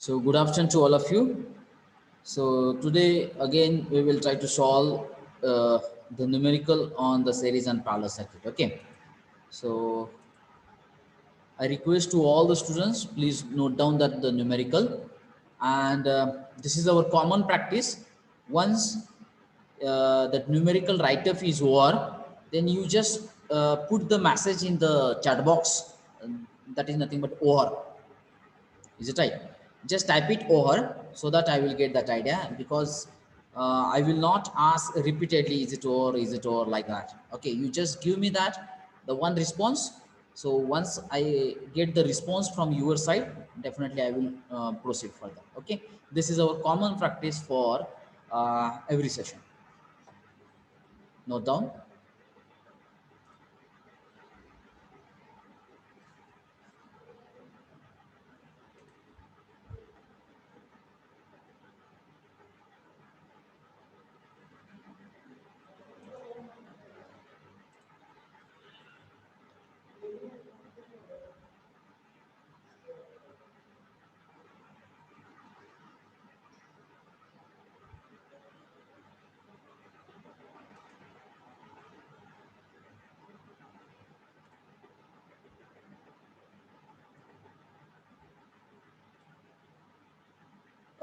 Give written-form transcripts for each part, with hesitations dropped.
So good afternoon to all of you. So today again we will try to solve the numerical on the series and parallel circuit. Okay. So I request to all the students, please note down that the numerical, and this is our common practice. Once that numerical write-up is over, then you just put the message in the chat box. That is nothing but over. Is it right? Just type it over so that I will get that idea, because I will not ask repeatedly, is it or like that. Okay, you just give me that the one response. So once I get the response from your side, definitely I will proceed further. Okay, this is our common practice for every session. Note down.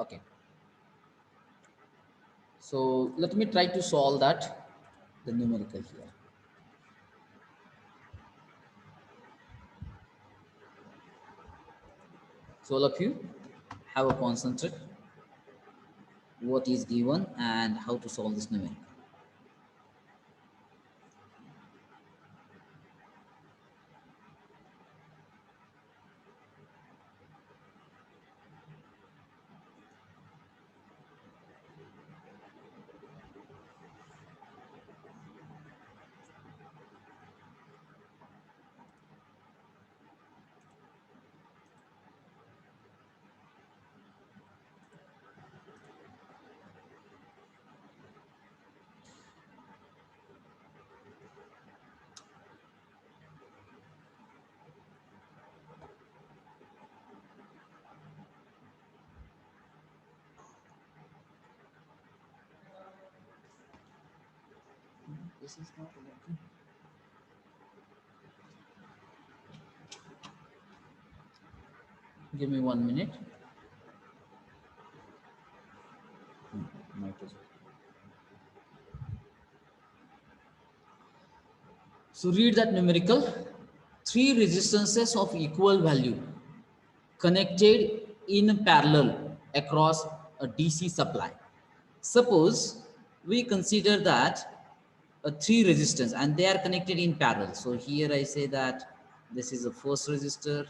Okay, so let me try to solve that the numerical here. So all of you have a concentrate what is given and how to solve this numerical. This is not working. Give me 1 minute. Not this. So read that numerical. Three resistances of equal value connected in parallel across a DC supply. Suppose we consider that three resistors and they are connected in parallel. So here I say that this is the first resistor,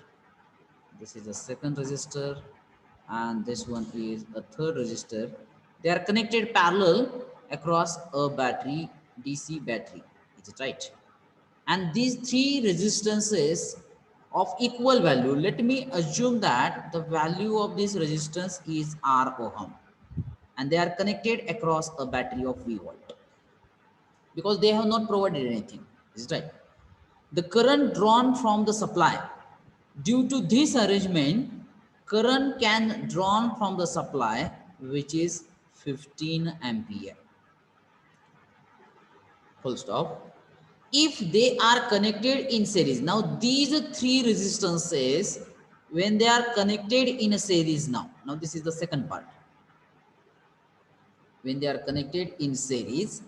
this is the second resistor, and this one is a third resistor. They are connected parallel across a battery, DC battery. Is it right? And these three resistances of equal value, let me assume that the value of this resistance is R ohm, and they are connected across a battery of V volt, because they have not provided anything. Is it right? The current drawn from the supply, due to this arrangement, current can drawn from the supply, which is 15 ampere. Full stop. If they are connected in series, now these three resistances, when they are connected in a series, now this is the second part. When they are connected in series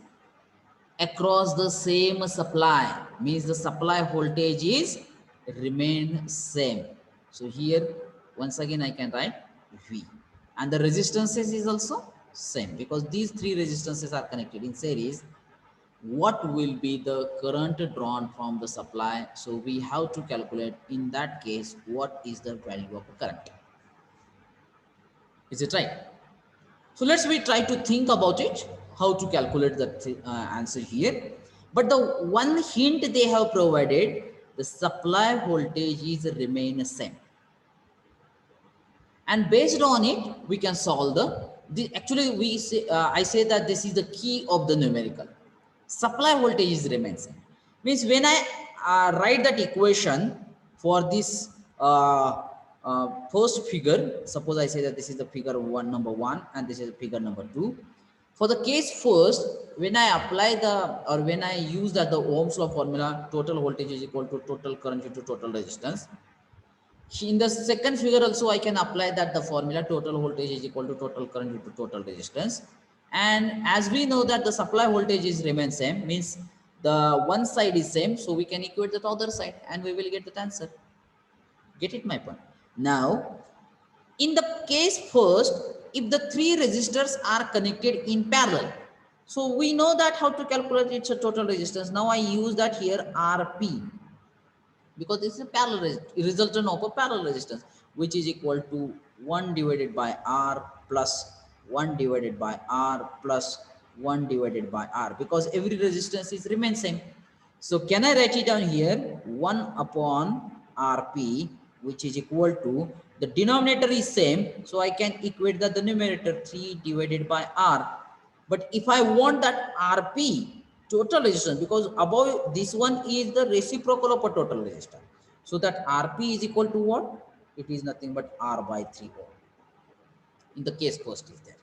across the same supply, means the supply voltage is remain same. So here once again I can write V, and the resistances is also same, because these three resistances are connected in series. What will be the current drawn from the supply? So we have to calculate in that case what is the value of current. Is it right? So let's we try to think about it, how to calculate the answer here. But the one hint they have provided, the supply voltage is remain same, and based on it we can solve actually we say I say that this is the key of the numerical. Supply voltage is remains same, means when I write that equation for this first figure, suppose I say that this is the figure one, number one, and this is figure number two. For the case first, when I apply or when I use the Ohm's law formula, total voltage is equal to total current into total resistance. In the second figure also, I can apply that the formula total voltage is equal to total current into total resistance. And as we know that the supply voltage is remain same, means the one side is same, so we can equate the other side and we will get the answer. Get it my point? Now, in the case first, if the three resistors are connected in parallel, so we know that how to calculate its total resistance. Now I use that here Rp, because this is a parallel resultant of a parallel resistance, which is equal to 1 divided by R plus 1 divided by R plus 1 divided by R, because every resistance is remain same. So can I write it down here? 1 upon Rp, which is equal to, the denominator is same, so I can equate that the numerator 3 divided by R. But if I want that Rp, total resistance, because above this one is the reciprocal of a total resistance. So that Rp is equal to what? It is nothing but R by 3 ohm. In the case first is there.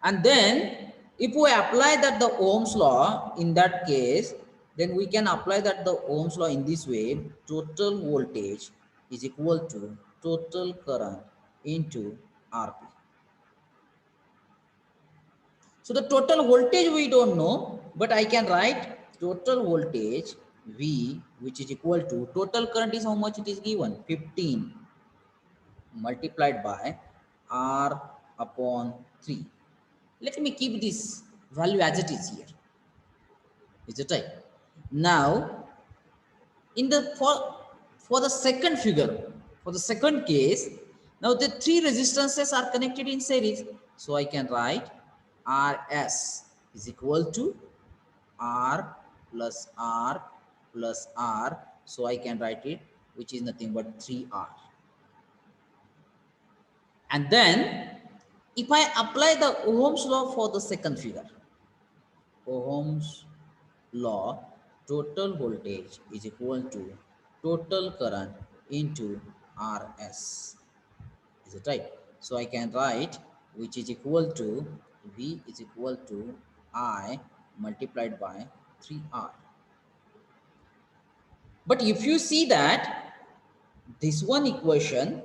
And then if we apply that the Ohm's law in that case, then we can apply that the Ohm's law in this way: total voltage is equal to total current into Rp. So the total voltage we don't know, but I can write total voltage V, which is equal to total current is how much it is given, 15 multiplied by R upon 3. Let me keep this value as it is here. Is it right? Now, in the for the second figure, for the second case, now the three resistances are connected in series. So I can write Rs is equal to R plus R plus R. So I can write it, which is nothing but 3R. And then if I apply the Ohm's law for the second figure, Ohm's law, total voltage is equal to total current into Rs. Is it right? So I can write, which is equal to V is equal to I multiplied by 3R. But if you see that this one equation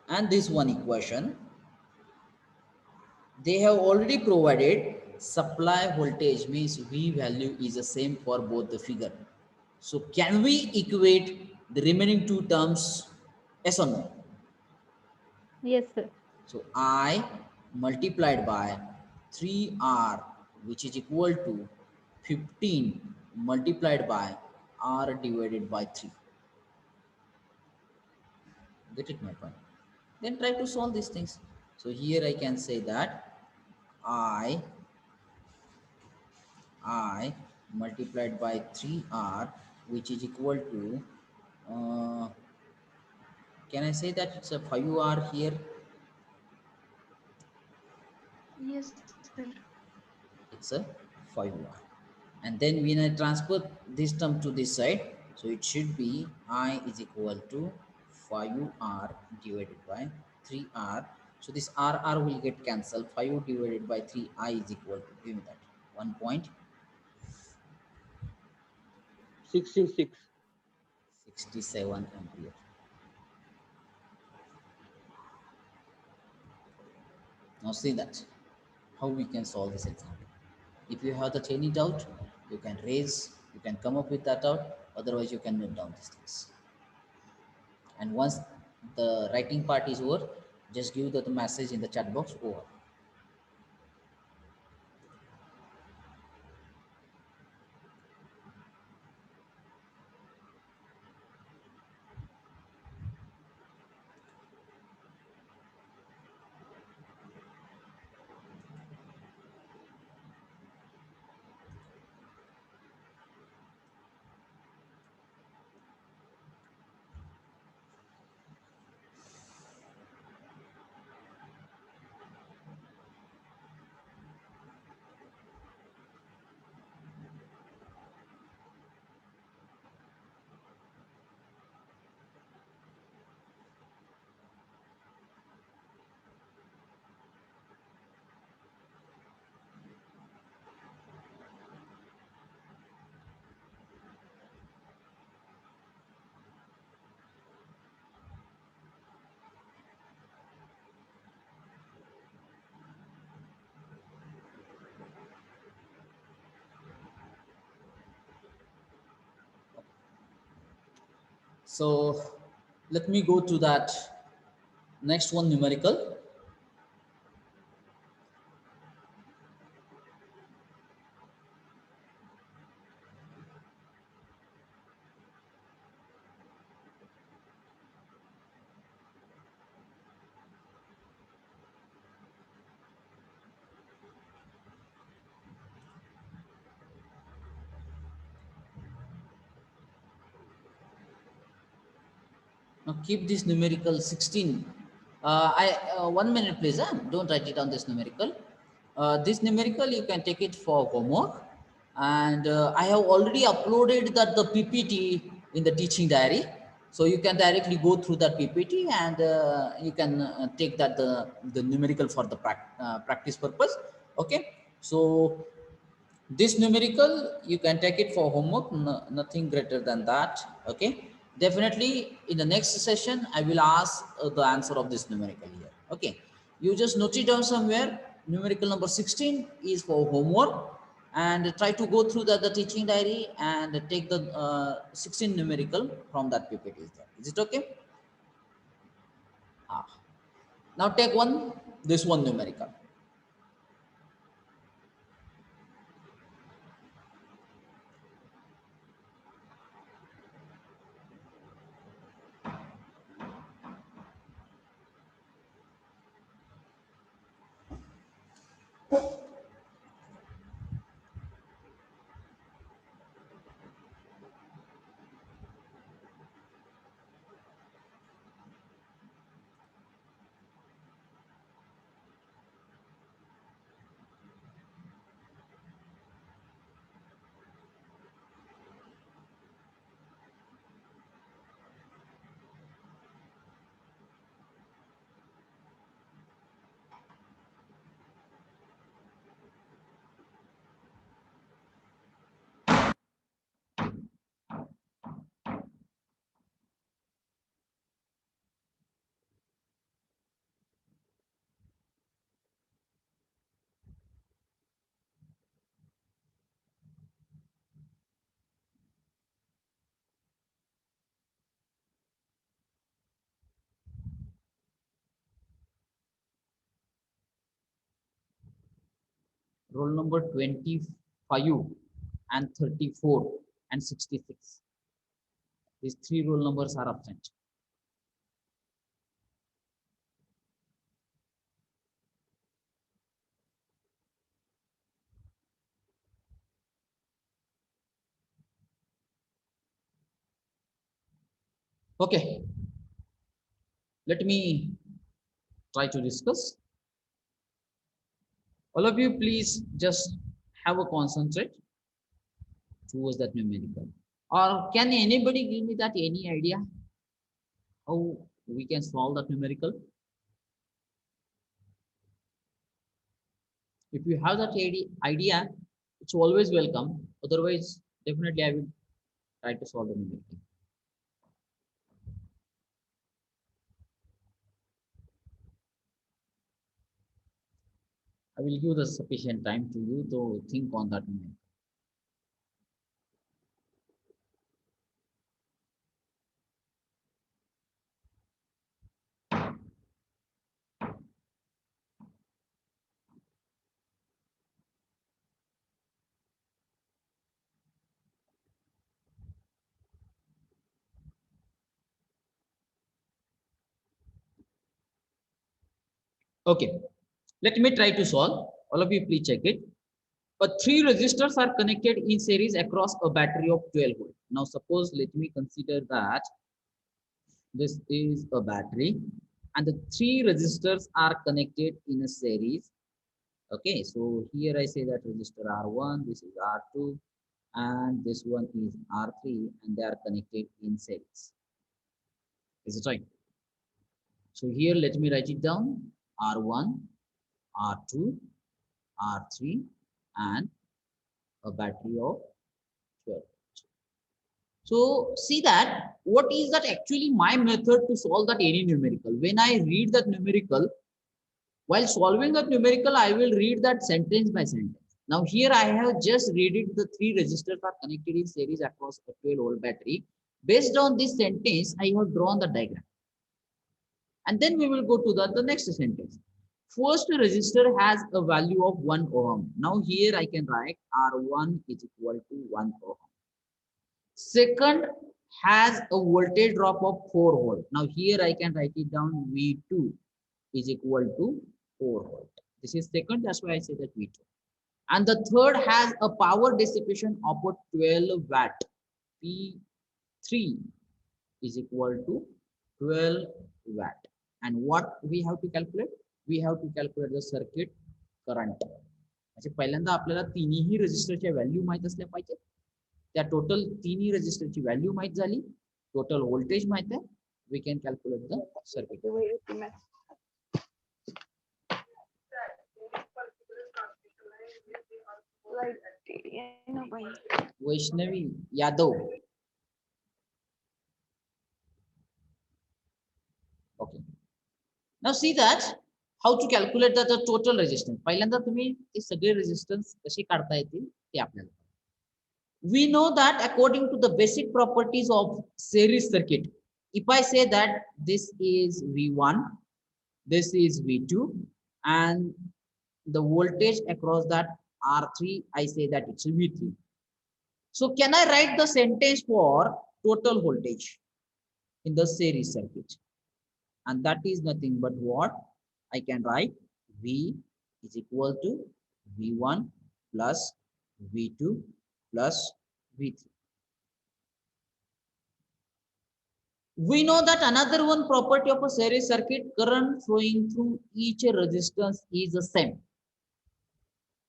and this one equation, they have already provided supply voltage, means V value is the same for both the figure. So can we equate the remaining two terms? Yes or no? Yes, sir. So I multiplied by 3R, which is equal to 15 multiplied by R divided by 3. Get it my point? Then try to solve these things. So here I can say that I multiplied by 3R, which is equal to, uh, can I say that it's a 5R here? Yes, sir. It's a 5R. And then when I transfer this term to this side, so it should be I is equal to 5R divided by 3R. So this R will get cancelled. 5 divided by 3, I is equal to, give me that, 1.67 66. ampere. Now see that how we can solve this example. If you have that any doubt, you can raise, you can come up with that doubt. Otherwise, you can note down these things. And once the writing part is over, just give the message in the chat box over. So let me go to that next one, numerical. Now keep this numerical 16. I 1 minute please. Don't write it on this numerical. This numerical you can take it for homework, and I have already uploaded that the PPT in the teaching diary, so you can directly go through that PPT, and you can take that the numerical for the practice purpose. Okay, so this numerical you can take it for homework, nothing greater than that. Okay, definitely in the next session I will ask the answer of this numerical here. Okay, you just note it down somewhere. Numerical number 16 is for homework, and try to go through the teaching diary and take the 16 numerical from that ppt. Is it okay? ah. Now take this one numerical. Roll number 25 and 34 and 66. These three roll numbers are absent. Okay, let me try to discuss. All of you, please just have a concentrate towards that numerical. Or can anybody give me that any idea how we can solve that numerical? If you have that idea, it's always welcome. Otherwise, definitely I will try to solve the numerical. I will give the sufficient time to you to think on that numerical. Okay, let me try to solve. All of you, please check it. But three resistors are connected in series across a battery of 12 volt. Now, suppose let me consider that this is a battery and the three resistors are connected in a series. Okay, so here I say that resistor R1, this is R2, and this one is R3, and they are connected in series. Is it right? So here let me write it down: R1, R2, R3, and a battery of 12. So see that what is that actually my method to solve that any numerical. When I read that numerical, while solving that numerical, I will read that sentence by sentence. Now here I have just read it, the three resistors are connected in series across a 12 volt battery. Based on this sentence, I have drawn the diagram. And then we will go to the next sentence. First resistor has a value of 1 ohm. Now here I can write R1 is equal to 1 ohm. Second has a voltage drop of 4 volt. Now here I can write it down V2 is equal to 4 volt. This is second, that's why I say that V2. And the third has a power dissipation of a 12 watt. P3 is equal to 12 watt. And what we have to calculate? We have to calculate the circuit current. म्हणजे पहिल्यांदा आपल्याला तिन्ही रेजिस्टरच्या value माहित असल्या पाहिजे. त्या total तिन्ही रेजिस्टरची value माहित झाली, टोटल व्होल्टेज माहित आहे, we can calculate the circuit. Vaishnavi Yadav. Okay. Now see that how to calculate the total resistance. पहिल्यांदा तुम्ही हे सगळे रेजिस्टन्स कसे काढता येतील ते आपल्याला. We know that according to the basic properties of series circuit, if I say that this is V1, this is V2, and the voltage across that R3, I say that it's V3. So can I write the sentence for total voltage in the series circuit? And that is nothing but what? I can write V is equal to V1 plus V2 plus V3. We know that another one property of a series circuit, current flowing through each resistance is the same.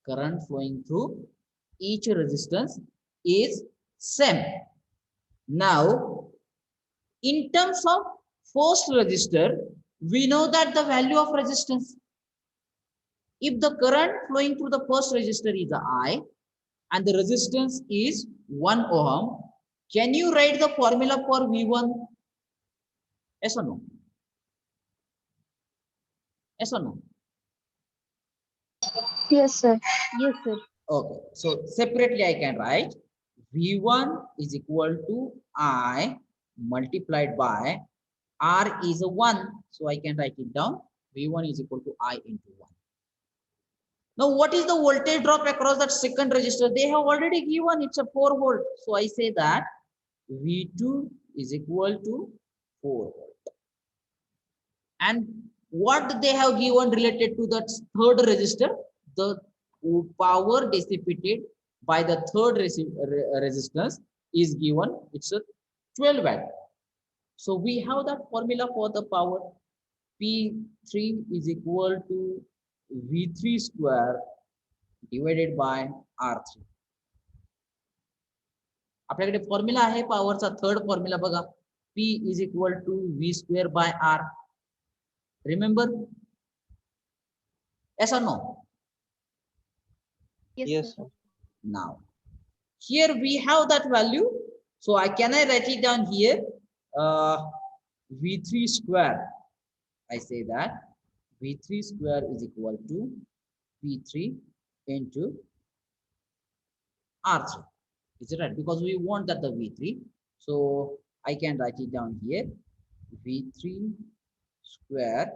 Current flowing through each resistance is same. Now, in terms of first resistor, we know that the value of resistance. If the current flowing through the first resistor is I and the resistance is 1 ohm, can you write the formula for V1? Yes or no? Yes or no? Yes, sir. Yes, sir. Okay, so separately I can write V1 is equal to I multiplied by R is a 1. So I can write it down. V1 is equal to I into 1. Now, what is the voltage drop across that second resistor? They have already given it's a 4 volt. So I say that V2 is equal to 4 volt. And what they have given related to that third resistor, the power dissipated by the third resistance is given, it's a 12 watt. So we have that formula for the power. P3 is equal to V3 square divided by R3. आपल्याकडे formula आहे पॉवरचा third formula बघा. P is equal to V square by R. Remember? Yes or no? Yes, sir. Now, here we have that value. So I write it down here. V3 square. I say that V3 square is equal to P3 into R3. Is it right? Because we want that the V3. So I can write it down here. V3 square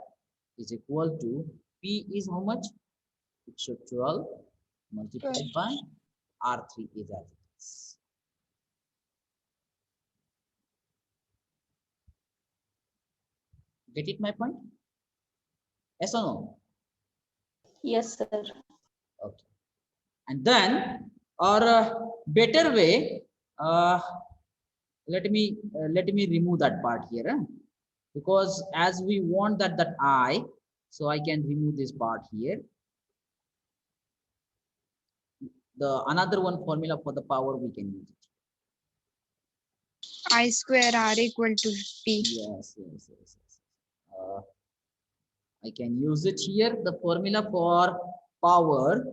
is equal to P is how much? It's 12 multiplied by R3 is as it is. Get it my point? Yes or no? Yes, sir. Okay. And then, or better way, let me remove that part here, because as we want that I, so I can remove this part here. The another one formula for the power we can use it. I square R equal to P. Yes. I can use it here. The formula for power,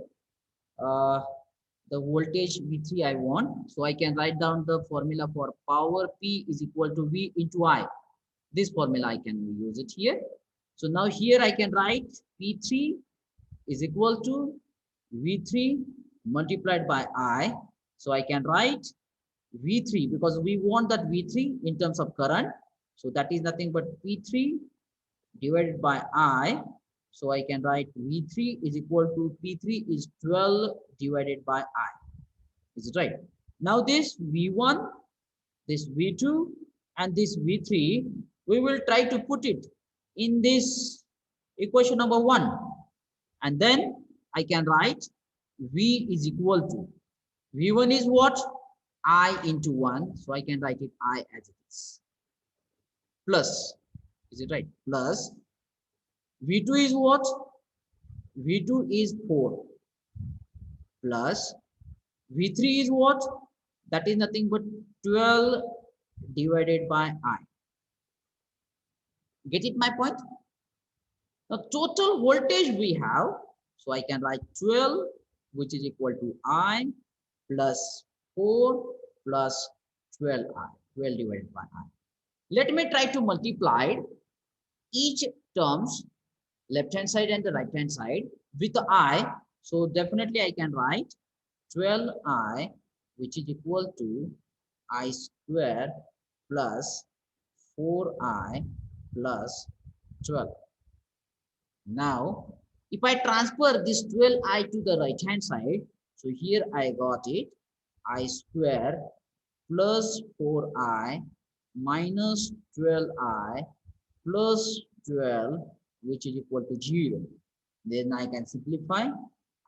the voltage V3 I want. So I can write down the formula for power. P is equal to V into I. This formula I can use it here. So now here I can write P3 is equal to V3 multiplied by I. So I can write V3, because we want that V3 in terms of current. So that is nothing but P3 divided by I. So I can write V3 is equal to P3 is 12 divided by I. Is it right? Now this V1, this V2, and this V3, we will try to put it in this equation number 1. And then I can write V is equal to, V1 is what? I into 1. So I can write it I as it is. Plus, is it right? Plus, V2 is what? V2 is 4. Plus, V3 is what? That is nothing but 12 divided by I. Get it my point? Now total voltage we have, so I can write 12, which is equal to I plus 4 plus 12I, 12 divided by I. Let me try to multiply each terms, left hand side and the right hand side, with I. So definitely I can write 12I, which is equal to I square plus 4I plus 12. Now, if I transfer this 12I to the right hand side, so here I got it, I square plus 4I minus 12I plus 12, which is equal to 0. Then I can simplify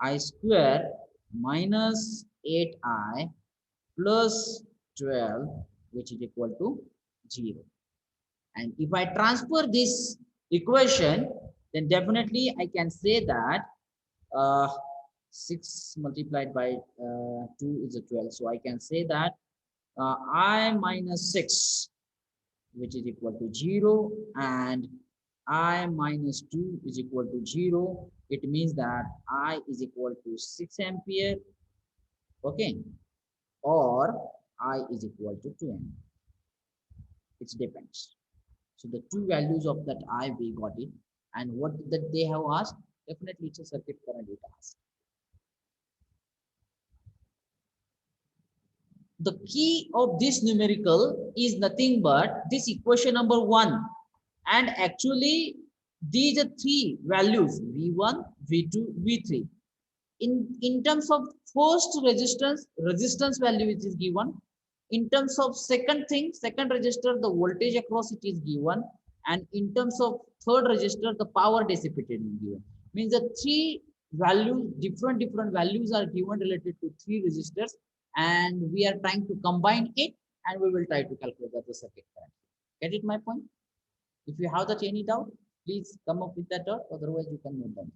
I square minus 8I plus 12, which is equal to 0. And if I transfer this equation, then definitely I can say that 6 multiplied by 2 is a 12. So I can say that I minus 6, which is equal to 0, and I minus 2 is equal to 0. It means that I is equal to 6 ampere, okay, or I is equal to 2 ampere. It depends. So the two values of that I, we got it. And what that they have asked, definitely it's a circuit current it asked. The key of this numerical is nothing but this equation number 1. And actually, these are 3 values, V1, V2, V3. In terms of first resistance value which is given. In terms of second resistor, the voltage across it is given. And in terms of third resistor, the power dissipated is given. Means the 3 values, different values are given related to 3 resistors. And we are trying to combine it, and we will try to calculate the circuit current. Get it my point? If you have that any doubt, please come up with that doubt. Otherwise, you can note down.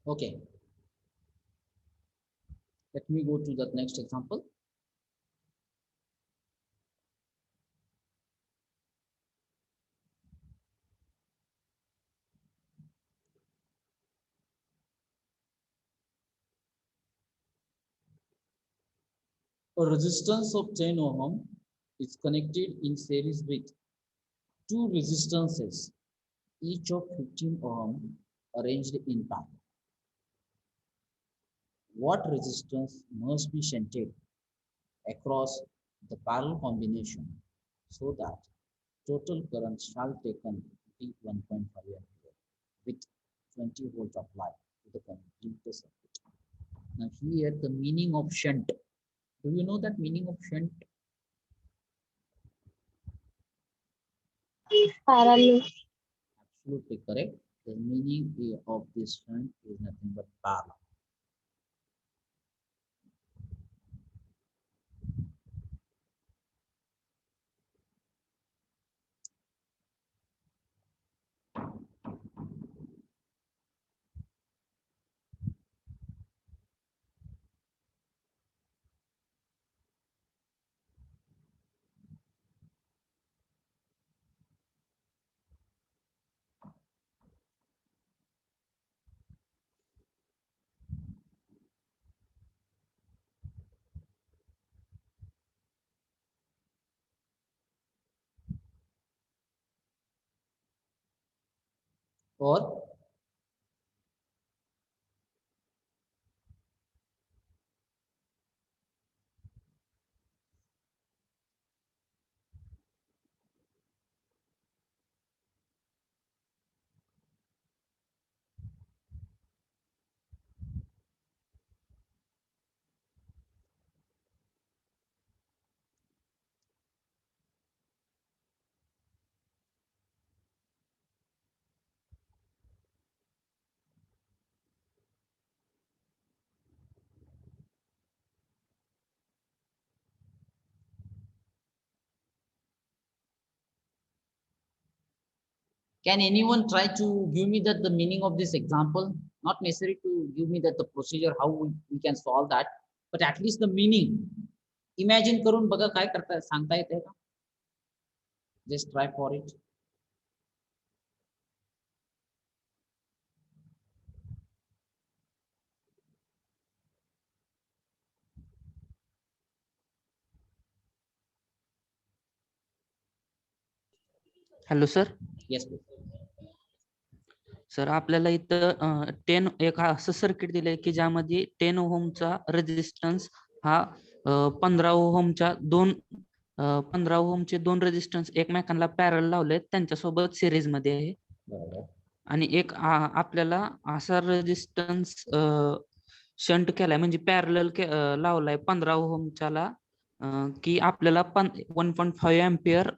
Okay, let me go to the next example. A resistance of 10 ohm is connected in series with two resistances, each of 15 ohm, arranged in parallel. What resistance must be shunted across the parallel combination so that total current shall taken be 1.5 ampere with 20 volt applied to the complete circuit. Now here the meaning of shunt. Do you know that meaning of shunt? Parallel. Absolutely correct. The meaning of this shunt is nothing but parallel. Or can anyone try to give me that the meaning of this example? Not necessary to give me that the procedure how we can solve that, but at least the meaning. Imagine करून बघा काय करता सांगता येते का? Just try for it. Hello sir. Yes, please. Sir आपल्याला इथं 10 एक असं सर्किट दिलंय की ज्यामध्ये 10 ओहमचा रेजिस्टन्स हा 15 ओहमच्या 15 ओहमचे दोन रेजिस्टन्स एकमेकांना पॅरल लावलेत त्यांच्यासोबत सिरीज मध्ये आहे. बरोबर. आणि एक आपल्याला असा रेजिस्टन्स शंट केलाय म्हणजे पॅरल लावलाय 15 ओहमच्याला की आपल्याला 1.5 अँपिअर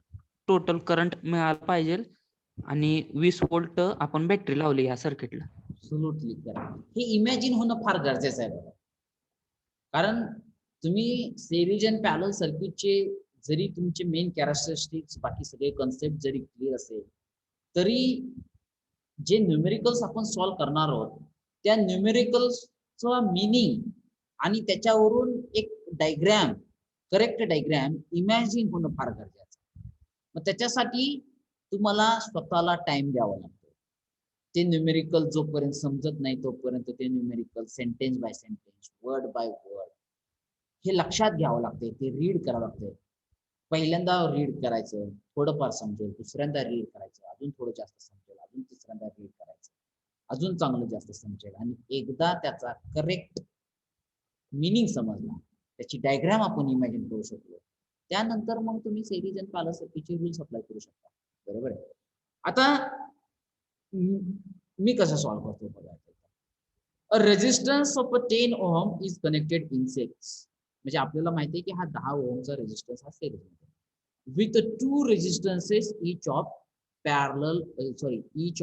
टोटल करंट मिळाला पाहिजे आणि 20 व्होल्ट आपण बॅटरी लावली या सर्किटला. Absolutely correct. हे इमॅजिन होणं फार गरजेचं आहे बघा. कारण तुम्ही सिरीज अँड पॅरलल सर्किटचे जरी तुमचे मेन कॅरेक्टरिस्टिक्स बाकी सगळे कन्सेप्ट जरी क्लिअर असेल तरी जे न्यूमेरिकल्स आपण सॉल्व करणार आहोत त्या न्यूमेरिकल्सचं मीनिंग आणि त्याच्यावरून एक डायग्रॅम करेक्ट डायग्रॅम इमॅजिन होणं फार गरजेचं आहे. मग त्याच्यासाठी तुम्हाला स्वतःला टाइम द्यावा लागतो. ते न्यूमेरिकल जोपर्यंत समजत नाही तोपर्यंत ते numerical sentence by sentence word by word हे लक्षात घ्यावं लागते. ते रीड करावं लागते. पहिल्यांदा रीड करायचं थोडंफार समजेल, दुसऱ्यांदा रीड करायचं अजून थोडं जास्त समजेल, अजून तिसऱ्यांदा रीड करायचं अजून चांगलं जास्त समजेल आणि एकदा त्याचा करेक्ट मीनिंग समजला त्याची डायग्राम आपण इमॅजिन करू शकलो त्यानंतर मग तुम्ही सिरीज अँड पॅरलल सर्किटचे रूल्स अप्लाय करू शकता. बरोबर आहे. आता मी कसं सॉल्व्ह करतो बघा. A resistance of 10 ohm is connected in series. म्हणजे आपल्याला माहिती आहे की हा 10 ओहमचा रेजिस्टन्स हा सेरीज मध्ये with two resistances each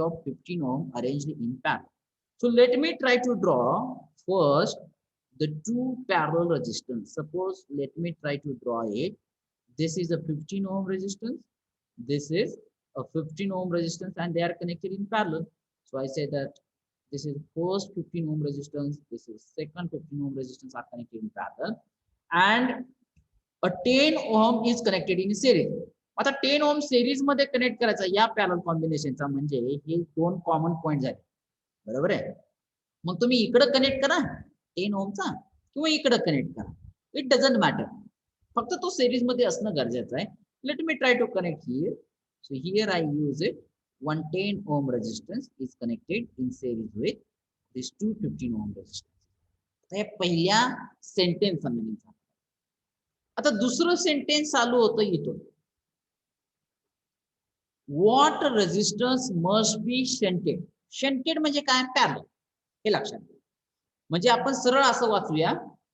of 15 ohm arranged in parallel. So let me try to draw first the two parallel resistance. Suppose let me try to draw it. This is a 15 ohm resistance. This is a 15 ohm resistance and they are connected in parallel. So I say that this is first 15 ohm resistance, this is second 15 ohm resistance are connected in parallel, and a 10 ohm is connected in series. आता 10 ohm series मध्ये connect करायचा या parallel कॉम्बिनेशनचा, म्हणजे हे दोन common point झाले, बरोबर आहे. मग तुम्ही इकडे कनेक्ट करा 10 ओमचा किंवा इकडे कनेक्ट करा, इट डझंट मॅटर, फक्त तो सेरीज मध्ये असणं गरजेचं आहे. Let me try to connect here. So here I use it. 110 ohm resistance is connected in series with this 215 ohm resistance. हे पहिल्या सेंटेन्स मीनिंग. आता दुसरं सेंटेन्स चालू होतं इथून. What resistance must be shunted? Shunted म्हणजे काय? पॅरलल. हे लक्षात घ्या. म्हणजे आपण सरळ असं वाचूया,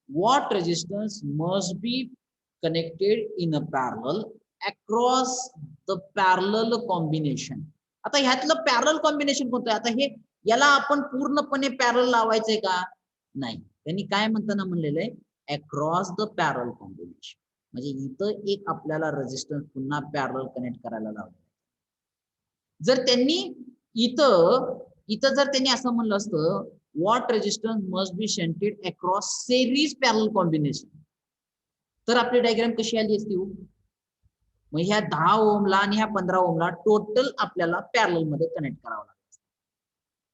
what resistance must be connected in a parallel across the parallel combination. आता ह्यातलं पॅरलल कॉम्बिनेशन कोणतं आहे? आता हे याला आपण पूर्णपणे पॅरलल लावायचंय का? नाही. त्यांनी काय म्हणताना म्हणलेलं आहे, अक्रॉस द पॅरलल कॉम्बिनेशन. म्हणजे इथं एक आपल्याला रेजिस्टन्स पुन्हा पॅरलल कनेक्ट करायला लावलं. जर त्यांनी इथं जर त्यांनी असं म्हणलं असतं, what resistance must be shunted across series parallel combination, तर आपली डायग्राम कशी आली असती? मग ह्या 10 ओमला आणि ह्या 15 ओमला टोटल आपल्याला पॅरलल मध्ये कनेक्ट करावं लागतं.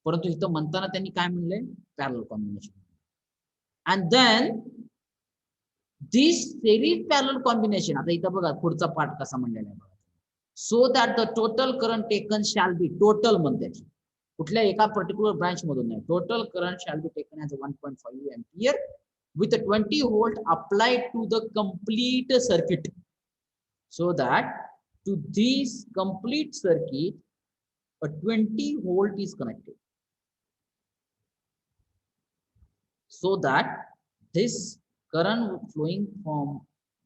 परंतु इथं म्हणताना त्यांनी काय म्हणलंय? Parallel combination. And then this series parallel combination. आता इथं बघा पुढचा पार्ट कसा म्हणलेला आहे बघा. So that the total current taken shall be, total म्हणते कुठल्या एका पर्टिक्युलर ब्रांच मधून नाही, total current shall be taken as 1.5 ampere with a 20 volt applied to the complete circuit, so that to this complete circuit a 20 volt is connected, so that this current flowing from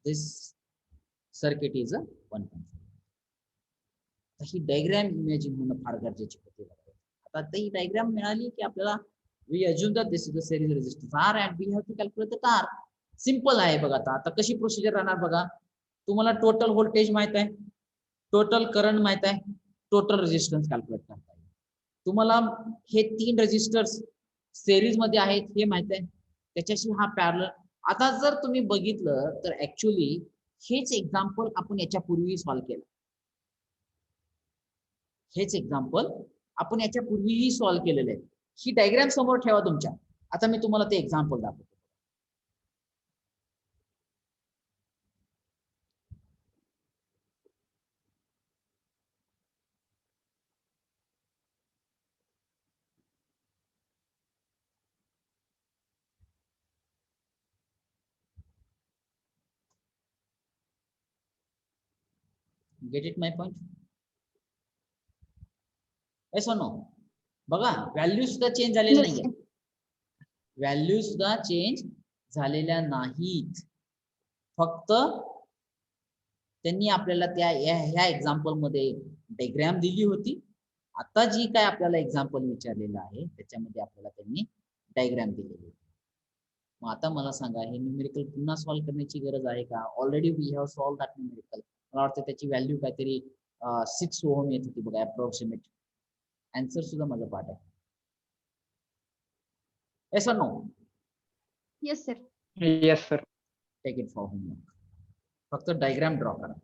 this circuit is a 1.5. He diagram imagine होणं फार गरजेची होते. आता ती diagram मिळाली की आपल्याला we assume that this is the series resistance R and we have to calculate the R. Simple आहे बघा. आता कशी प्रोसिजर राहणार बघा. तुम्हाला टोटल व्होल्टेज माहित आहे, टोटल करंट माहित आहे, टोटल रेजिस्टन्स कॅल्क्युलेट करता येईल. तुम्हाला हे 3 रेजिस्टर्स सेरीज मध्ये आहेत हे माहित आहे, त्याच्याशी हा पॅरलल. आता जर तुम्ही बघितलं तर ऍक्च्युअली हेच एक्झाम्पल आपण याच्यापूर्वी सॉल्व्ह केलं. हेच एक्झाम्पल आपण याच्यापूर्वीही सॉल्व्ह केलेले आहे. ही डायग्राम समोर ठेवा तुमच्या. आता मी तुम्हाला ते एक्झाम्पल दाखवतो. Get it my point? Yes or no? बघा व्हॅल्यू सुद्धा चेंज झालेल्या नाहीये, व्हॅल्यू सुद्धा चेंज झालेल्या नाहीत. फक्त त्यांनी आपल्याला त्या ह्या एक्झाम्पल मध्ये डायग्राम दिली होती. आता जी काय आपल्याला एक्झाम्पल विचारलेलं आहे त्याच्यामध्ये आपल्याला त्यांनी डायग्राम दिलेली होती. मग आता मला सांगा, हे न्यूमेरिकल पुन्हा सॉल्व्ह करण्याची गरज आहे का? Already we have solve that numerical. मला वाटतं त्याची व्हॅल्यू काहीतरी 6 ओहम येत होती बघा अप्रॉक्सिमेट. आन्सर सुद्धा माझा पाठ आहे. Yes or no? Yes, sir. Yes, sir. Take it for homework. फक्त डायग्राम ड्रॉ करा.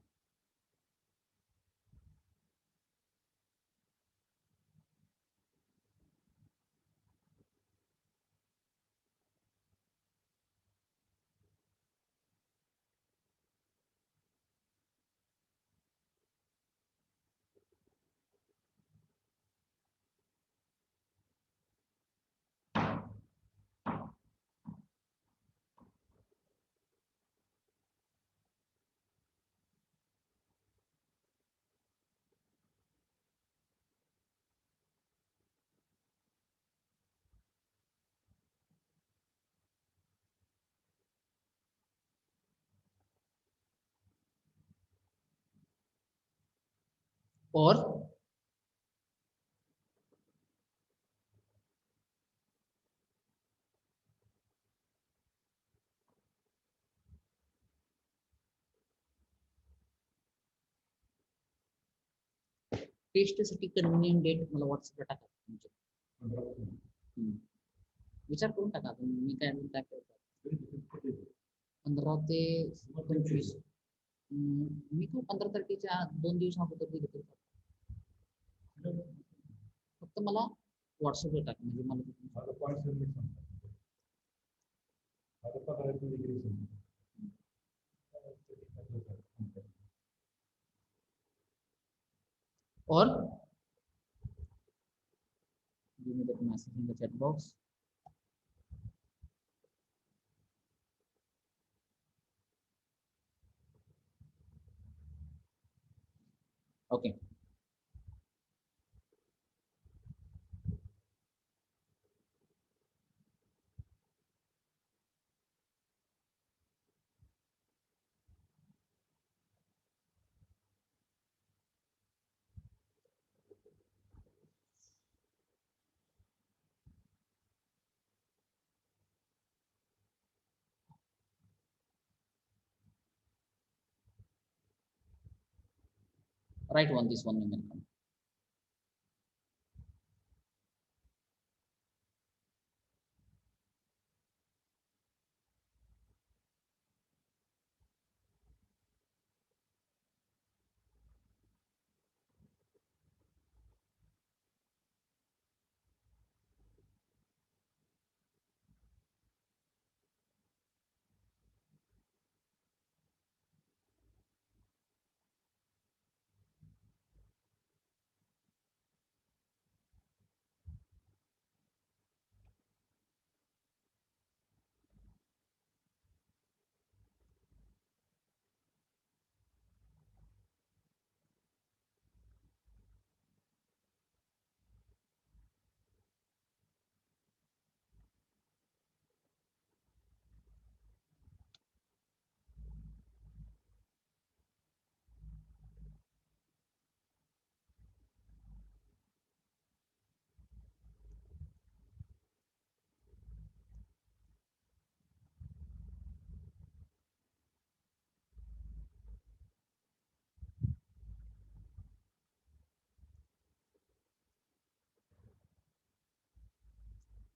और टेस्ट साठी कन्व्हिनियंट डेट मला व्हॉट्सअपला टाका. विचार करून टाका तुम्ही. मी काय म्हणता 15 ते 25. मी काय 15 तारखेच्या 2 दिवस अगोदर दिले तरी चालेल. फक्त मला व्हॉट्सअपवर टाका म्हणजे मला or give me that message in the chat box. Okay. Write this one numerical.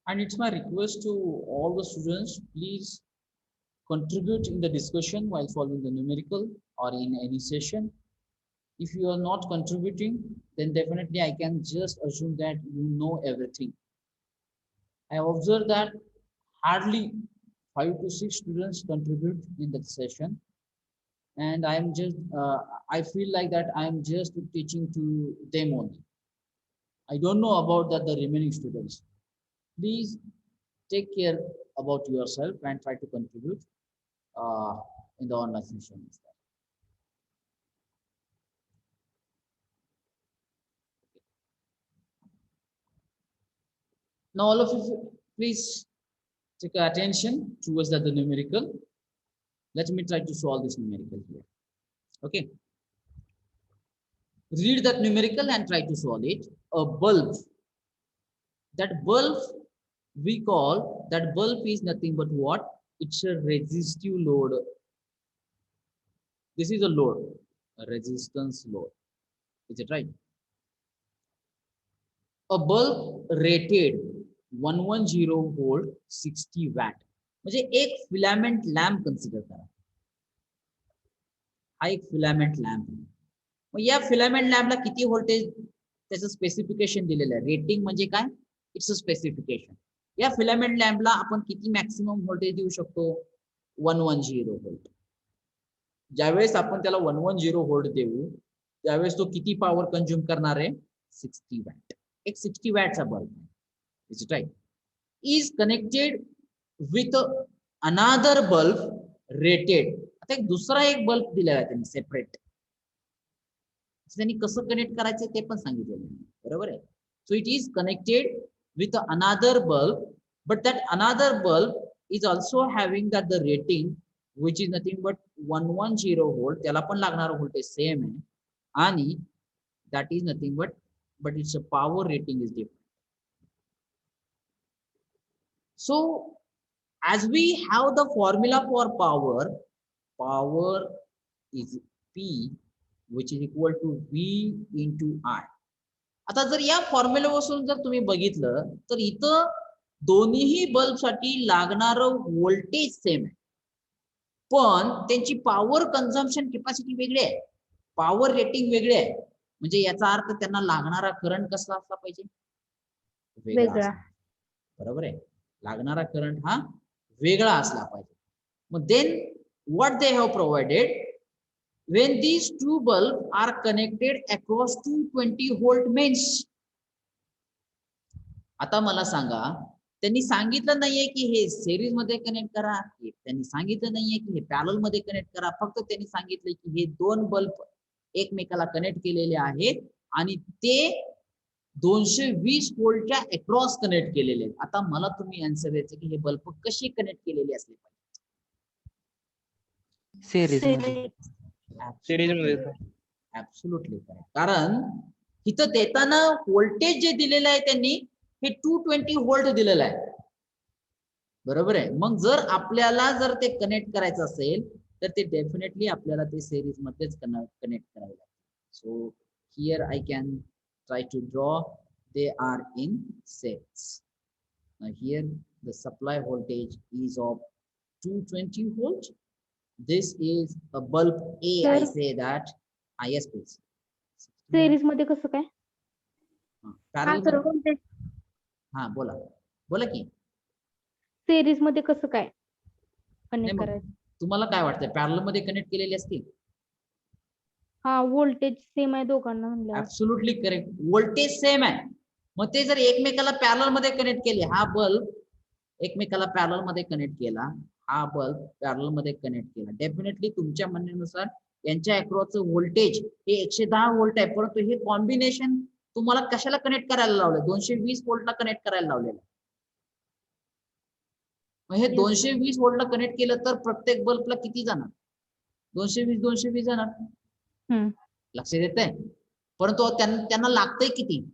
And it's my request to all the students, please contribute in the discussion while solving the numerical or in any session. If you are not contributing, then definitely I can just assume that you know everything. I observed that hardly 5 to 6 students contribute in that session, and I'm just I feel like that I'm just teaching to them only. I don't know about that the remaining students. Please take care about yourself and try to contribute uh, in the online session. Now all of you please take attention towards the numerical. Let me try to solve this numerical here. Okay. Read that numerical and try to solve it. A bulb. That bulb we call, that bulb is nothing but what? It's a resistive load. This is a load, a resistance load. Is it right? A bulb rated 110 volt 60 watt. म्हणजे एक filament lamp consider करा. हा एक filament lamp. मग या filament लॅम्पला किती voltage त्याचं specification दिलेलं आहे. रेटिंग म्हणजे काय? It's a specification. या फिलामेंट लॅम्पला आपण किती मॅक्सिमम व्होल्टेज देऊ शकतो? 110 व्होल्ट. ज्यावेळेस आपण त्याला 110 व्होल्ट देऊ त्यावेळेस तो किती पॉवर कंझ्युम करणार आहे? 60 वॅट. एक 60 वॅटचा bulb. Is it right? Is connected with another bulb rated. आता एक दुसरा एक बल्ब दिलेला आहे त्यांनी सेपरेट. त्यांनी कसं कनेक्ट करायचं ते पण सांगितलेलं आहे. बरोबर आहे. So it is connected with another bulb, but that another bulb is also having that the rating which is nothing but 110 volt. त्याला पण लागणार व्होल्टेज सेम आहे आणि that is nothing but its a power rating is different. So as we have the formula for power is P which is equal to V into I. आता जर या फॉर्म्युलापासून जर तुम्ही बघितलं तर इथं दोन्हीही बल्बसाठी लागणारं व्होल्टेज सेम आहे, पण त्यांची पॉवर कन्झम्पशन कॅपॅसिटी वेगळी आहे, पॉवर रेटिंग वेगळी आहे. म्हणजे याचा अर्थ त्यांना लागणारा करंट कसला असला पाहिजे, वेगळा वेगळा. असला. बरोबर आहे, लागणारा करंट हा वेगळा असला पाहिजे. मग then what they have provided, when these two bulbs are connected across 220 volt mains. आता मला सांगा, त्यांनी सांगितलं नाहीये की हे सिरीज मध्ये कनेक्ट करा, त्यांनी सांगितलं नाहीये की हे पॅरलल मध्ये कनेक्ट करा, फक्त त्यांनी सांगितलं की हे दोन बल्ब एकमेकाला कनेक्ट केलेले आहेत आणि ते 220 व्होल्टच्या अक्रॉस कनेक्ट केलेले आहेत. आता मला तुम्ही आन्सर द्यायचं की हे बल्ब कशी कनेक्ट केलेले असले पाहिजे. सिरीज मध्ये. सिरीज मध्ये sir. Absolutely correct. कारण इथं देताना व्होल्टेज जे दिलेलं आहे त्यांनी हे 220 व्होल्ट दिलेलं आहे. बरोबर आहे. मग जर आपल्याला जर ते कनेक्ट करायचं असेल तर ते डेफिनेटली आपल्याला ते सिरीज मध्येच कनेक्ट करावे लागेल. So here I can try to draw, they are in sets. Now here the supply voltage is of 220 volt. This is a bulb A. I Sir. say that. Yes, please. Series मध्ये कसं काय? Parallel sir मध्ये- voltage हा बोला बोला की. Series मध्ये कसं काय नाही कनेक्ट मग करायचं? तुम्हाला काय वाटतंय, पॅरलल मध्ये कनेक्ट केलेले असतील? हा व्होल्टेज सेम आहे दोघांना म्हणल्यावर. ऍब्सोल्युटली करेक्ट, व्होल्टेज सेम आहे. मग ते जर एकमेकाला पॅरलल मध्ये कनेक्ट केले, हा बल्ब एकमेकाला पॅरलल मध्ये कनेक्ट केला, हा बल्ब पॅरलल मध्ये कनेक्ट केला, डेफिनेटली तुमच्या म्हणण्यानुसार यांच्या अक्रॉसचं व्होल्टेज हे 110 व्होल्ट आहे, परंतु हे कॉम्बिनेशन तुम्हाला कशाला कनेक्ट करायला लावलं, 220 व्होल्टला कनेक्ट करायला लावलेलं. मग हे Yes. 220 व्होल्टला कनेक्ट केलं तर प्रत्येक बल्बला किती जाणार? 220 जाणार. हम्म. लक्षात येतंय? परंतु त्यांना लागतंय किती?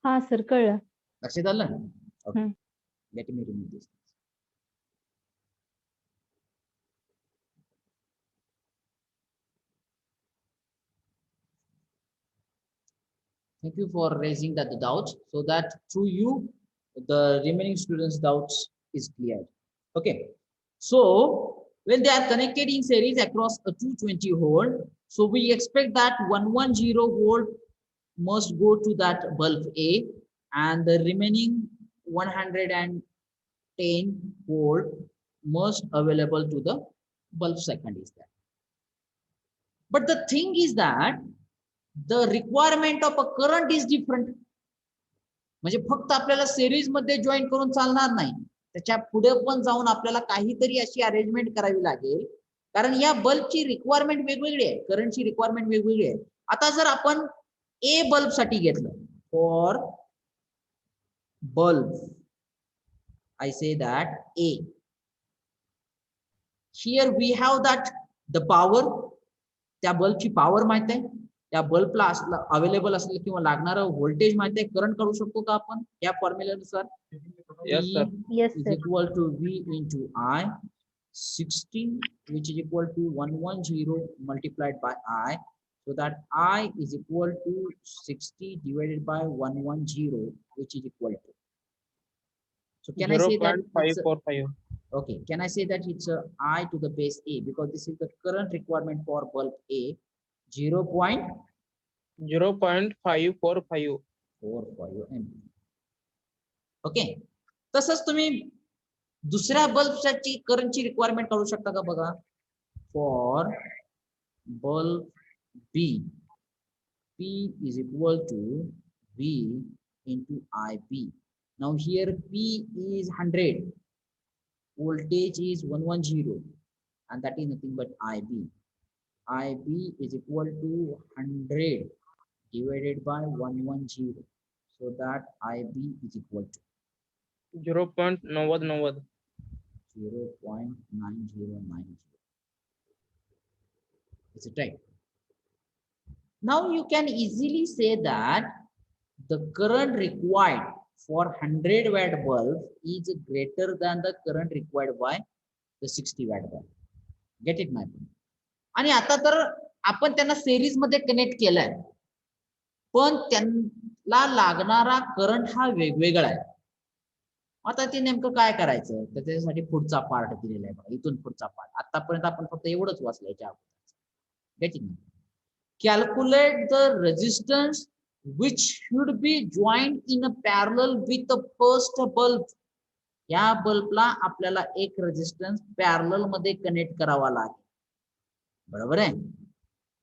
हा सर कळलं. लक्षात आलं? Hmm. Let me remove this. Thank you for raising that doubt, so that through you the remaining students' doubts is cleared. Okay, so when they are connected in series across a 220 volt, so we expect that 110 volt must go to that bulb A, and the remaining 110 volt must available to the bulb second is that. But the thing is that the requirement of a current is different. म्हणजे फक्त आपल्याला series मध्ये join करून चालणार नाही, त्याच्या पुढे पण जाऊन आपल्याला काहीतरी अशी अरेंजमेंट करावी लागेल, कारण या बल्बची रिक्वायरमेंट वेगवेगळी आहे, करंटची रिक्वायरमेंट वेगवेगळी आहे. आता जर आपण ए बल्ब साठी घेतलं, for bulb I say that A, here we have that the power, त्या बल्बची पॉवर माहित आहे, त्या बल्बला अवेलेबल असलेलं किंवा लागणारं व्होल्टेज माहिती आहे, करंट काढू शकतो का आपण या फॉर्म्युल्यानुसार? Yes, sir. Yes is sir. equal to V into I, 16 which is equal to 110 multiplied by I, so that I is equal to 60 divided by 110 which is equal to. So can I say that it's a- 0.545. okay, can I say that it's a I to the base A, because this is the current requirement for bulb A, 0.545. 0.45 amp. Okay, तसंच तुम्ही दुसऱ्या बल्बसाठी करंटची requirement काढू शकता का बघा. For bulb B, P is equal to V into IB. Now here P is 100, voltage is 110, and that is nothing but IB. IB is equal to 100 divided by 110, so that IB is equal to 0.9090. 0.9090. Is it right? Now you can easily say that the current required for 100 watt bulb is greater than the current required by the 60 watt bulb. Get it my point? आणि आता तर आपण त्यांना series मध्ये connect केलाय, पण त्यांना लागणारा करंट हा वेगवेगळा आहे. आता ते नेमकं काय करायचं तर त्याच्यासाठी पुढचा पार्ट दिलेला आहे बघा, इथून पुढचा पार्ट. आतापर्यंत आपण फक्त एवढंच वाचलं याच्या अगोदर. Getting? Calculate the resistance which should be joined in a parallel with the first bulb. या बल्बला आपल्याला एक रेजिस्टन्स पॅरलल मध्ये कनेक्ट करावा लागेल, बरोबर आहे.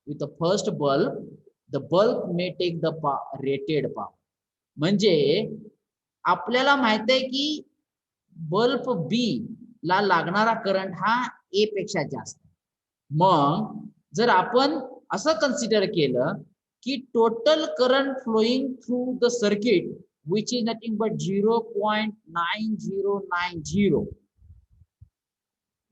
With the first bulb the bulb may take the rated power. म्हणजे आपल्याला माहित आहे की बल्ब बी ला लागणारा करंट हा ए पेक्षा जास्त. मग जर आपण असं कन्सिडर केलं की total current flowing through the circuit which is nothing but 0.9090,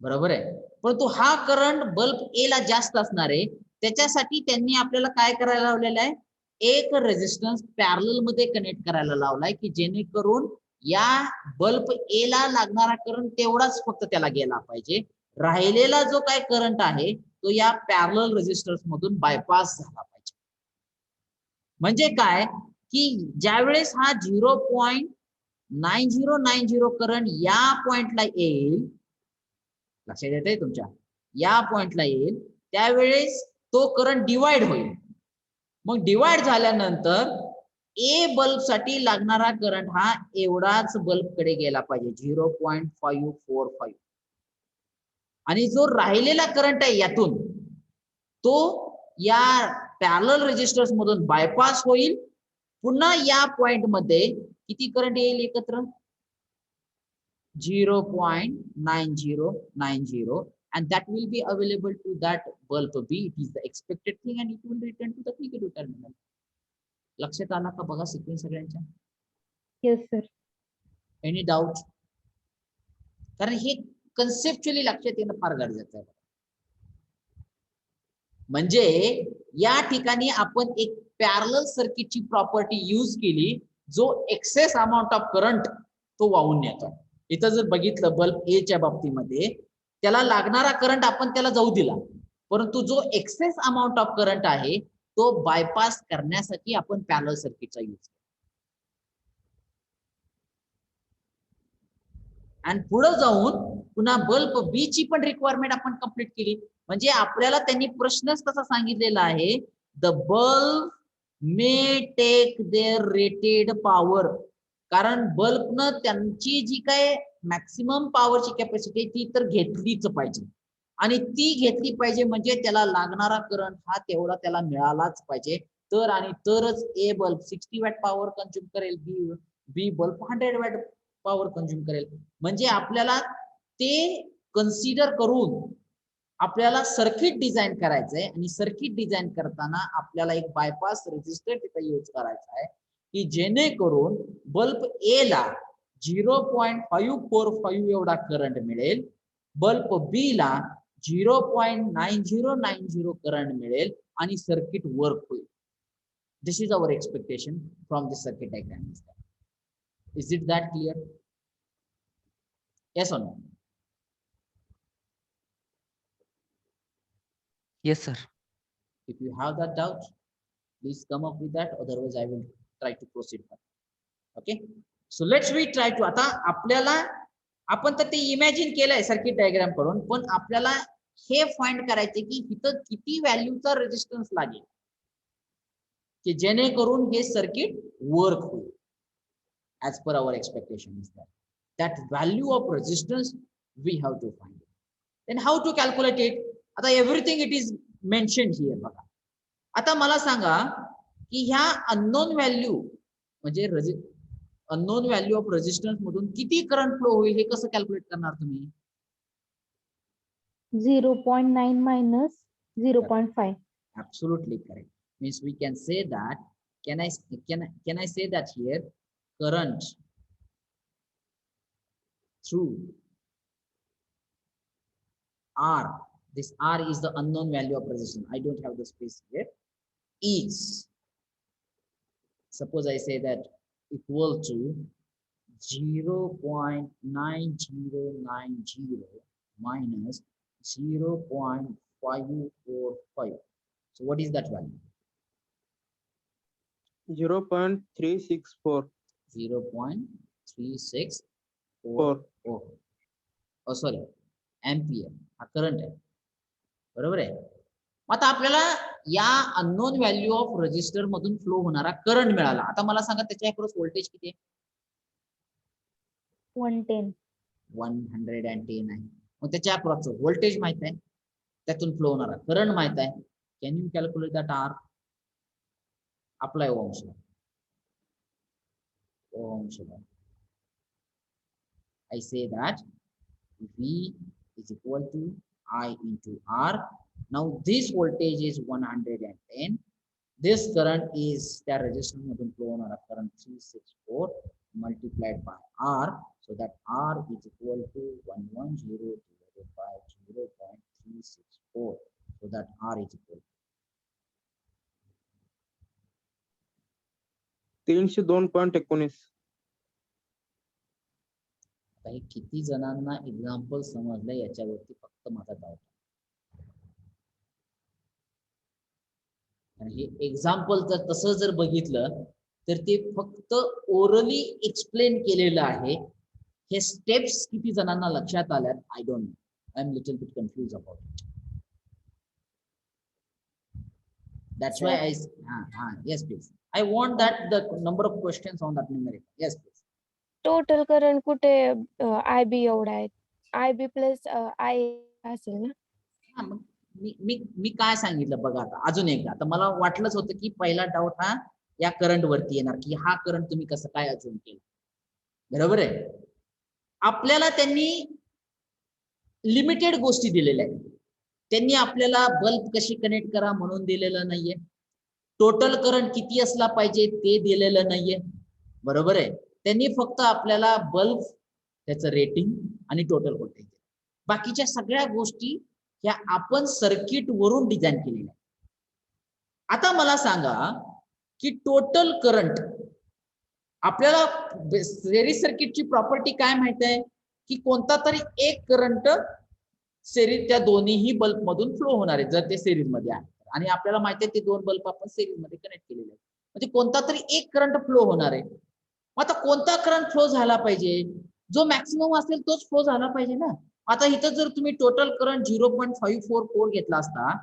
बरोबर आहे. परंतु हा करंट बल्ब ए ला जास्त असणार आहे, त्याच्यासाठी त्यांनी आपल्याला काय करायला लावलेलं आहे, एक रेजिस्टन्स पॅरलल मध्ये कनेक्ट करायला लावलाय की जेणेकरून या बल्ब ए ला लागणारा करंट तेवढाच फक्त त्याला गेला पाहिजे, राहिलेला जो काय करंट आहे तो या पॅरलल रेजिस्टर्स मधून बायपास झाला पाहिजे. म्हणजे काय की ज्यावेळेस हा 0.9090 करंट या पॉइंटला येईल, लक्षात येते तुमच्या, या पॉइंटला येईल, त्यावेळेस तो करंट डिवाइड होईल. मग डिवाइड झाल्यानंतर ए बल्ब साठी लागणारा करंट हा एवढाच बल्ब कडे गेला पाहिजे, 0.545. आणि जो राहिलेला करंट आहे यातून तो या पॅरलल रेजिस्टर्स मधून बायपास होईल, पुन्हा या पॉइंट मध्ये किती करंट येईल एकत्र, 0.9090, and that will be available to that bulb B. It is the expected thing and it will return to the negative terminal. लक्षात आला का बघा सिक्वेन्स सगळ्यांच्या? Yes sir. Any doubt? कारण हे कन्सेप्च्युअली लक्षात येणं फार गरजेचं आहे. म्हणजे या ठिकाणी आपण एक पॅरलल सर्किटची प्रॉपर्टी यूज केली, जो एक्सेस अमाउंट ऑफ करंट तो वाहून नेतो. इथं जर बघितलं बल्ब ए च्या बाबतीमध्ये त्याला लागणारा करंट आपण त्याला जाऊ दिला, परंतु जो एक्सेस अमाउंट ऑफ करंट आहे तो बायपास करण्यासाठी आपण पॅरलल सर्किटचा यूज केला. आणि पुढे जाऊन पुन्हा बल्ब बी ची पण रिक्वायरमेंट आपण कंप्लीट केली. म्हणजे आपल्याला त्यांनी प्रश्नच कसा सांगितलेला आहे, the bulb may take their rated power. कारण बल्बनं त्यांची जी काय मॅक्सिमम पॉवरची कॅपॅसिटी ती तर घेतलीच पाहिजे, आणि ती घेतली पाहिजे म्हणजे त्याला लागणारा करंट हा तेवढा त्याला मिळालाच पाहिजे. तर आणि तरच A bulb 60 watt power consume करेल, B bulb 100 watt power consume करेल. म्हणजे आपल्याला ते कन्सिडर करून आपल्याला सर्किट डिझाईन करायचंय, आणि सर्किट डिझाईन करताना आपल्याला एक बायपास रेजिस्टर तिथे यूज करायचा आहे की जेणेकरून बल्ब ए ला 0.545 एवढा करंट मिळेल, बल्ब बी ला 0.9090 करंट मिळेल आणि सर्किट वर्क होईल. This is our expectation from this circuit diagram. Is it that clear? Yes or no? Yes, sir. If you have that doubt, please come up with that. Otherwise, I will try to proceed further. Okay. So let's we try to. आता आपल्याला आपण तर ते imagine केलंय circuit diagram करून, पण आपल्याला हे find करायचे की इथं किती व्हॅल्यूचा रेजिस्टन्स लागेल की जेणेकरून हे सर्किट वर्क होईल. As per our expectation is that value of resistance we have to find it. Then how to calculate it? आता everything it is mentioned here बघा. आता मला सांगा की ह्या अननोन व्हॅल्यू म्हणजे अननोन व्हॅल्यू ऑफ रेजिस्टन्स मधून किती करंट फ्लो होईल हे कसं कॅल्क्युलेट करणार तुम्ही? 0.9 minus 0.5. Absolutely correct. Means we can say that, can I say that here current through R, this R is the unknown value of resistance. I don't have the space here. Is, suppose I say that equal to 0.9090 minus 0.545. So what is that value? 0.364. 0.364. Sorry ampere हा current आहे, बरोबर आहे. मग आता आपल्याला या unknown value of register मधून flow होणारा current मिळाला. आता मला सांगा त्याच्या अक्रॉस व्होल्टेज किती आहे? 110. 110 आहे. मग त्याच्या अक्रॉसचं व्होल्टेज माहित आहे, त्यातून फ्लो होणारा करंट माहित आहे. Can you calculate that R? Apply Ohm's law. Ohm's law. I say that V is equal to I into R. Now this voltage is 110. This current is the resistance मधून flow होणारा current 364 multiplied by R. So that R is equal to 110 divided by 0.364. So that R is equal to 302.19. आता हे किती जणांना example समजलं याच्यावरती फक्त माझा doubt. आणि हे एक्झाम्पल जर तसं जर बघितलं तर ते फक्त ओरली एक्सप्लेन केलेलं आहे. हे स्टेप्स किती जणांना लक्षात आल्यात I don't know. I am little bit confuse about it. That's why I yes please. I want that the number of questions on that numeric. Yes please. Total current कुठे IB एवढा आहे, IB plus I असेल ना. हा, मग मी काय सांगितलं बघा आता अजून एकदा. आता मला वाटलंच होतं की पहिला डाऊट हा या करंट वरती येणार की हा करंट तुम्ही कसं काय अजून केलं, बरोबर आहे. आपल्याला त्यांनी लिमिटेड गोष्टी दिलेल्या आहेत. त्यांनी आपल्याला बल्ब कशी कनेक्ट करा म्हणून दिलेलं नाहीये. टोटल करंट किती असला पाहिजे ते दिलेलं नाहीये, बरोबर आहे. त्यांनी फक्त आपल्याला बल्ब, त्याचं रेटिंग आणि टोटल व्होल्टेज. बाकीच्या सगळ्या गोष्टी ह्या आपण सर्किट वरून डिझाईन केलेल्या. आता मला सांगा की टोटल करंट आपल्याला सिरीज सर्किटची प्रॉपर्टी काय माहित आहे की कोणता तरी एक करंट सिरीज त्या दोन्हीही बल्ब मधून फ्लो होणार आहे जर ते सिरीज मध्ये आहे. आणि आपल्याला माहिती आहे ते दोन बल्ब आपण सिरीज मध्ये कनेक्ट केलेले आहेत. म्हणजे कोणता तरी एक करंट फ्लो होणार आहे. आता कोणता करंट फ्लो झाला पाहिजे, जो मॅक्सिमम असेल तोच फ्लो झाला पाहिजे ना. आता इथं जर तुम्ही टोटल करंट 0.544 घेतला असता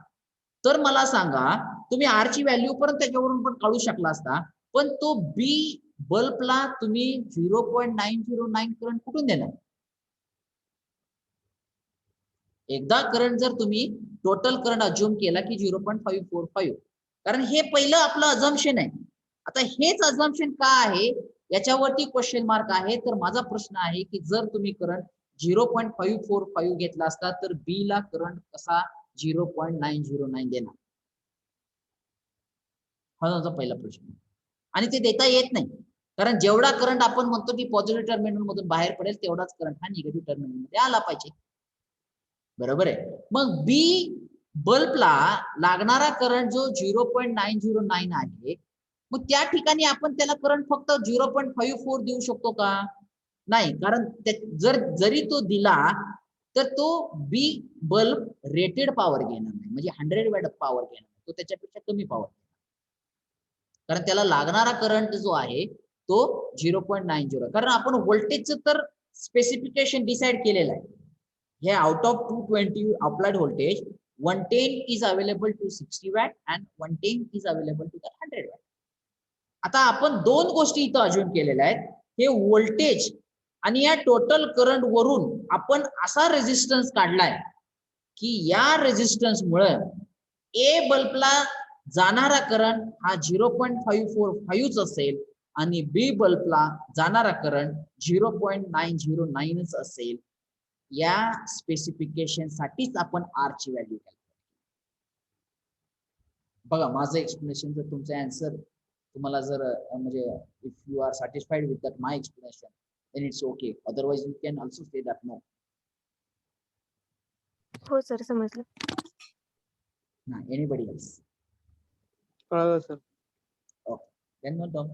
तर मला सांगा तुम्ही आर ची व्हॅल्यू पण त्याच्यावरून पण काढू शकला असता, पण तो बी बल्बला तुम्ही 0.909 करंट कुठून देणार? एकदा करंट जर तुम्ही टोटल करंट अज्युम केला की 0.545, कारण हे पहिलं आपलं अझम्पशन आहे. आता हेच अझम्पशन का आहे याच्यावरती क्वेश्चन मार्क आहे. तर माझा प्रश्न आहे की जर तुम्ही करंट 0.545 घेतला असता तर बी ला करंट कसा 0.909 देणार? हा माझा पहिला प्रश्न. आणि ते देता येत नाही, कारण जेवढा करंट आपण म्हणतो की पॉझिटिव्ह टर्मिनल मधून बाहेर पडेल तेवढाच करंट हा निगेटिव्ह टर्मिनल मध्ये आला पाहिजे, बरोबर आहे. मग बी बल्बला लागणारा करंट जो 0.909 आहे, मग त्या ठिकाणी आपण त्याला करंट फक्त 0.54 देऊ शकतो का? नाही, कारण जरी तो दिला तर तो बी बल्ब रेटेड पॉवर घेणार नाही, म्हणजे 100 वॅट पॉवर घेणार नाही, तो त्याच्यापेक्षा कमी पॉवर घेणार, कारण त्याला लागणारा करंट जो आहे तो 0.90. कारण आपण व्होल्टेजचं तर स्पेसिफिकेशन डिसाइड केलेलं आहे. हे out of 220 applied voltage 110 is available to 60 watt and 110 is available to 100 watt. आता आपण दोन गोष्टी इथं अज्युम केलेल्या आहेत. हे व्होल्टेज आणि या टोटल करंट वरून आपण असा रेझिस्टन्स काढलाय की या रेझिस्टन्स मुळे ए बल्बला जाणारा करंट हा 0.545 असेल आणि बी बल्बला जाणारा करंट 0.909 असेल. या स्पेसिफिकेशन साठीच आपण आर ची व्हॅल्यू कॅल्क्युलेट. बघा माझं एक्सप्लेनेशन जर तुमचा आन्सर तुम्हाला जर म्हणजे if you are satisfied with that my explanation then it's okay, otherwise you can also say that no. हो सर, समजलं. Anybody else? कळलं sir. Okay, then no doubt.